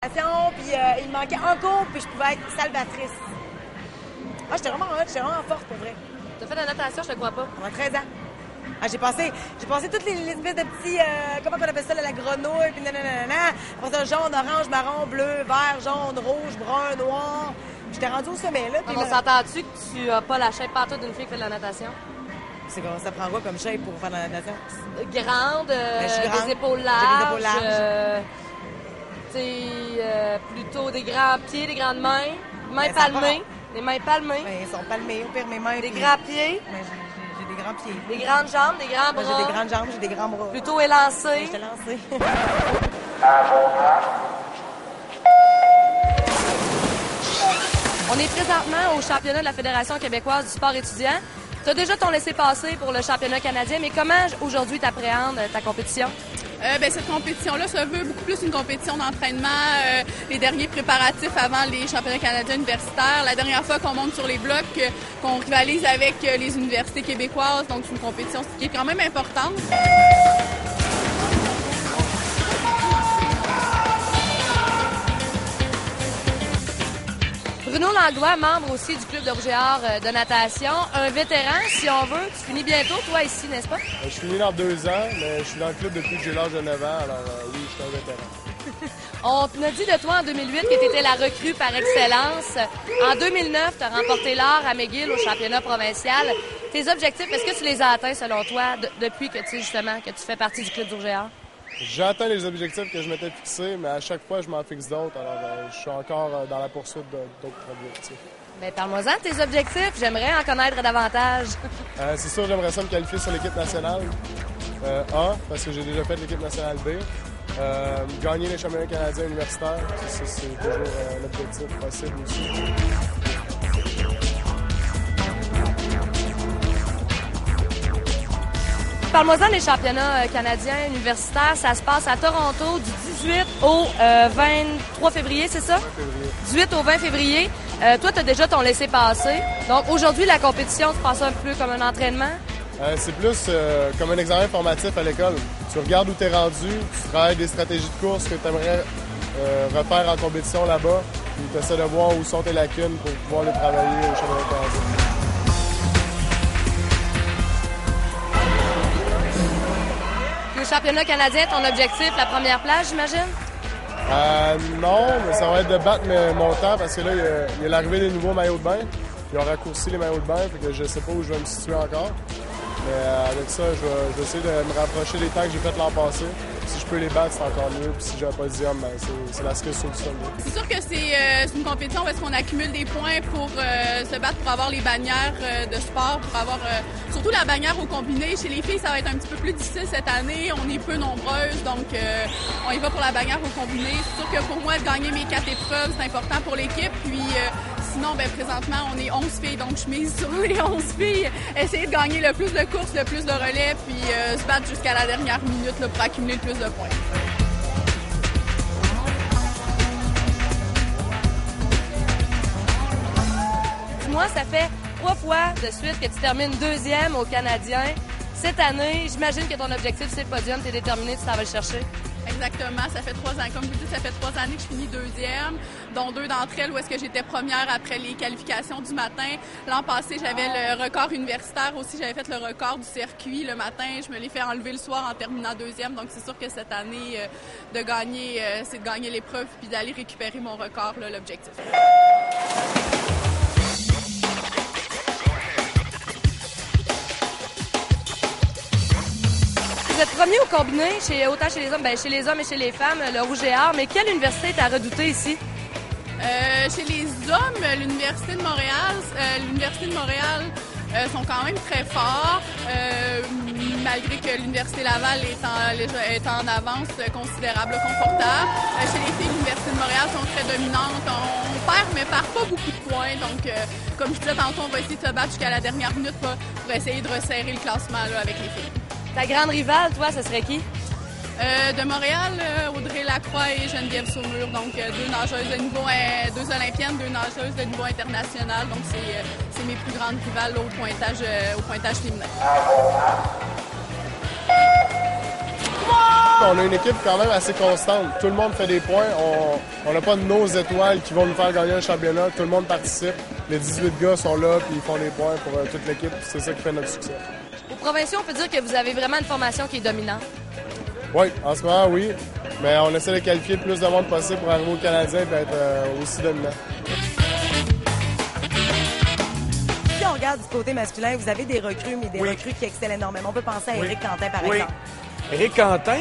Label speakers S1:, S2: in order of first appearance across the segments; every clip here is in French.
S1: Puis il me manquait un cours, puis je pouvais être salvatrice. Ah, j'étais vraiment forte, pour vrai.
S2: T'as fait de la natation, je te crois pas.
S1: Pendant 13 ans. Ah, j'ai passé toutes les espèces de petits, comment on appelle ça, là, la grenouille, puis nanana. Après ça, jaune, orange, marron, bleu, vert, jaune, rouge, brun, noir. J'étais rendue au sommet, là.
S2: Puis on s'entend-tu que tu as pas la shape partout d'une fille qui fait de la natation?
S1: C'est comme ça prend quoi comme shape pour faire de la natation?
S2: Grande,
S1: je suis grande.
S2: des épaules
S1: J'ai
S2: larges.
S1: des épaules larges.
S2: Plutôt des grands pieds, des grandes mains. Mains
S1: Ben, ça
S2: palmées. Des mains palmées.
S1: Ben, ils sont palmés, au pire, mes mains.
S2: Des
S1: puis-
S2: grands pieds.
S1: Ben, j'ai des grands pieds.
S2: Des grandes jambes, des grands
S1: Ben,
S2: bras.
S1: j'ai des grandes jambes, j'ai des grands bras.
S2: Plutôt
S1: Ben,
S2: élancés.
S1: je t'ai lancé.
S2: On est présentement au championnat de la Fédération québécoise du sport étudiant. Tu as déjà ton laissez-passer pour le championnat canadien, mais comment aujourd'hui t'appréhendes ta compétition?
S3: Cette compétition-là se veut beaucoup plus une compétition d'entraînement, les derniers préparatifs avant les championnats canadiens universitaires. La dernière fois qu'on monte sur les blocs, qu'on rivalise avec les universités québécoises, donc c'est une compétition qui est quand même importante.
S2: Bruno Langlois, membre aussi du club de Rouge-et-Or de natation, un vétéran, si on veut. Tu finis bientôt, toi, ici, n'est-ce pas?
S4: Je finis dans 2 ans, mais je suis dans le club depuis que j'ai l'âge de 9 ans, alors oui, je suis un vétéran.
S2: On t'a dit de toi en 2008 que tu étais la recrue par excellence. En 2009, tu as remporté l'or à McGill au championnat provincial. Tes objectifs, est-ce que tu les as atteints selon toi depuis que tu fais partie du club du Rouge-et-Or?
S4: J'ai atteint les objectifs que je m'étais fixés, mais à chaque fois, je m'en fixe d'autres, alors je suis encore dans la poursuite d'autres objectifs.
S2: Bien, parle-moi-en de tes objectifs. J'aimerais en connaître davantage.
S4: C'est sûr, j'aimerais ça me qualifier sur l'équipe nationale A, parce que j'ai déjà fait l'équipe nationale B. Gagner les championnats canadiens universitaires, c'est toujours l'objectif possible aussi.
S2: Parle-moi-en des championnats canadiens universitaires. Ça se passe à Toronto du 18 au 23 février, c'est ça? 18 au 20 février. Toi, tu as déjà ton laissez-passer. Donc, aujourd'hui, la compétition se passe un peu comme un entraînement?
S4: C'est plus comme un examen formatif à l'école. Tu regardes où tu es rendu, tu travailles des stratégies de course que tu aimerais refaire en compétition là-bas, puis tu essaies de voir où sont tes lacunes pour pouvoir les travailler au championnat canadien.
S2: Le championnat canadien, ton objectif, la première place, j'imagine?
S4: Non, mais ça va être de battre mon temps parce que là, il y a l'arrivée des nouveaux maillots de bain. Ils ont raccourci les maillots de bain, fait que je sais pas où je vais me situer encore. Mais avec ça, je vais essayer de me rapprocher des temps que j'ai fait l'an passé. Si je peux les battre, c'est encore mieux. Puis si j'ai un podium, ben, c'est la seule solution.
S3: C'est sûr que c'est une compétition où est-ce qu'on accumule des points pour se battre pour avoir les bannières de sport, pour avoir surtout la bannière au combiné. Chez les filles, ça va être un petit peu plus difficile cette année. On est peu nombreuses, donc on y va pour la bannière au combiné. C'est sûr que pour moi, de gagner mes 4 épreuves, c'est important pour l'équipe. Puis sinon, présentement, on est 11 filles, donc je mise sur les 11 filles. Essayer de gagner le plus de courses, le plus de relais, puis se battre jusqu'à la dernière minute là, pour accumuler le plus de points.
S2: Dis-moi, ça fait 3 fois de suite que tu termines 2e au Canadien. Cette année, j'imagine que ton objectif, c'est le podium. Tu es déterminé, tu t'en vas le chercher.
S3: Exactement, ça fait 3 ans. Comme je vous dis, ça fait 3 années que je finis 2e, dont 2 d'entre elles où est-ce que j'étais première après les qualifications du matin. L'an passé, j'avais le record universitaire aussi. J'avais fait le record du circuit le matin. Je me l'ai fait enlever le soir en terminant 2e. Donc, c'est sûr que cette année, c'est de gagner l'épreuve puis d'aller récupérer mon record, là, l'objectif.
S2: Vous êtes premier au combiné, autant chez les hommes, chez les hommes et chez les femmes, le Rouge-et-Or. Mais quelle université t'as redouté ici?
S3: Chez les hommes, l'Université de Montréal sont quand même très forts, malgré que l'Université Laval est en avance considérable, confortable. Chez les filles, l'Université de Montréal sont très dominantes. On perd, mais par pas beaucoup de points. Donc, comme je disais tantôt, on va essayer de se battre jusqu'à la dernière minute pour essayer de resserrer le classement là, avec les filles.
S2: Ta grande rivale, toi, ce serait qui?
S3: De Montréal, Audrey Lacroix et Geneviève Saumur. Donc, 2 nageuses de niveau, 2 olympiennes, 2 nageuses de niveau international. Donc, c'est mes plus grandes rivales là, au pointage féminin.
S4: on a une équipe quand même assez constante. Tout le monde fait des points. On n'a pas de nos étoiles qui vont nous faire gagner un championnat. Tout le monde participe. Les 18 gars sont là puis ils font des points pour toute l'équipe. C'est ça qui fait notre succès.
S2: Aux provinciaux, on peut dire que vous avez vraiment une formation qui est dominante.
S4: Oui, en ce moment, oui. Mais on essaie de qualifier le plus de monde possible pour arriver au Canadien et être aussi dominant.
S1: Si on regarde du côté masculin, vous avez des recrues, mais des recrues qui excellent énormément. On peut penser à Éric Quentin, par exemple.
S5: Éric Quentin,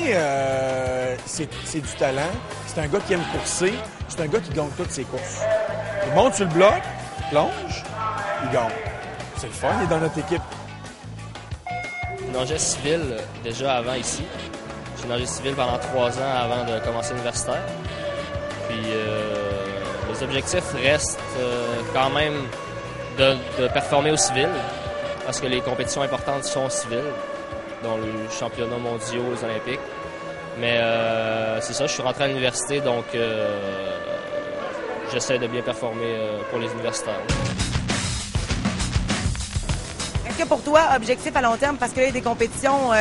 S5: c'est du talent. C'est un gars qui aime courser. C'est un gars qui gagne toutes ses courses. Il monte sur le bloc, plonge, il gagne. C'est le fun, il est dans notre équipe.
S6: Je nageais civil déjà avant ici. J'ai nagé civil pendant 3 ans avant de commencer l'universitaire. Puis les objectifs restent quand même de performer au civil, parce que les compétitions importantes sont civiles, dont les championnats mondiaux, les Olympiques. Mais c'est ça, je suis rentré à l'université, donc j'essaie de bien performer pour les universitaires.
S1: Est-ce que pour toi, objectif à long terme, parce qu'il y a des compétitions,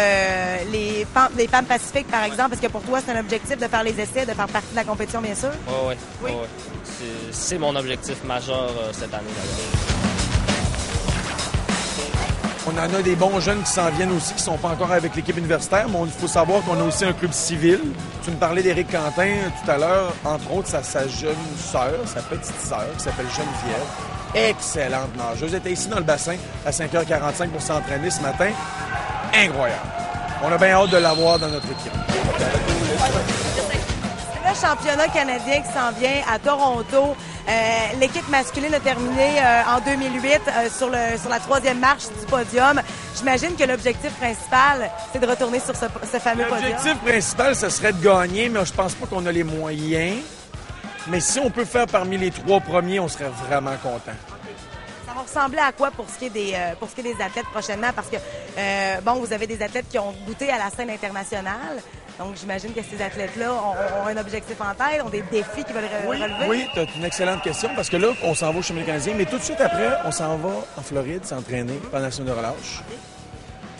S1: les femmes pacifiques, par exemple, est-ce que pour toi, c'est un objectif de faire les essais, de faire partie de la compétition, bien sûr?
S6: Oui. C'est mon objectif majeur cette année, d'ailleurs.
S5: On en a des bons jeunes qui s'en viennent aussi, qui ne sont pas encore avec l'équipe universitaire, mais il faut savoir qu'on a aussi un club civil. Tu me parlais d'Éric Quentin tout à l'heure, entre autres, sa jeune sœur, sa petite sœur, qui s'appelle Geneviève. Excellente nageuse. Elle était ici dans le bassin à 5h45 pour s'entraîner ce matin. Incroyable. On a bien hâte de l'avoir dans notre équipe.
S1: Le championnat canadien qui s'en vient à Toronto. L'équipe masculine a terminé en 2008 sur la 3e marche du podium. J'imagine que l'objectif principal, c'est de retourner sur ce fameux podium.
S5: L'objectif principal, ce serait de gagner, mais je pense pas qu'on a les moyens. Mais si on peut faire parmi les 3 premiers, on serait vraiment content.
S1: Ça va ressembler à quoi pour ce qui est des athlètes prochainement? Parce que, vous avez des athlètes qui ont goûté à la scène internationale. Donc, j'imagine que ces athlètes-là ont un objectif en tête, ont des défis qu'ils veulent relever.
S5: Oui, tu as une excellente question parce que là, on s'en va au championnat canadien, mais tout de suite après, on s'en va en Floride s'entraîner pendant la semaine de relâche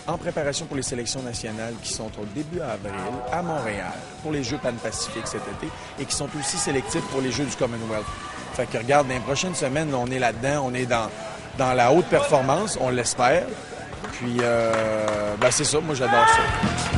S5: en préparation pour les sélections nationales qui sont au début avril à Montréal pour les Jeux Pan-Pacifiques cet été et qui sont aussi sélectifs pour les Jeux du Commonwealth. Fait que regarde, dans les prochaines semaines, on est là-dedans, on est dans la haute performance, on l'espère. Puis, c'est ça, moi j'adore ça.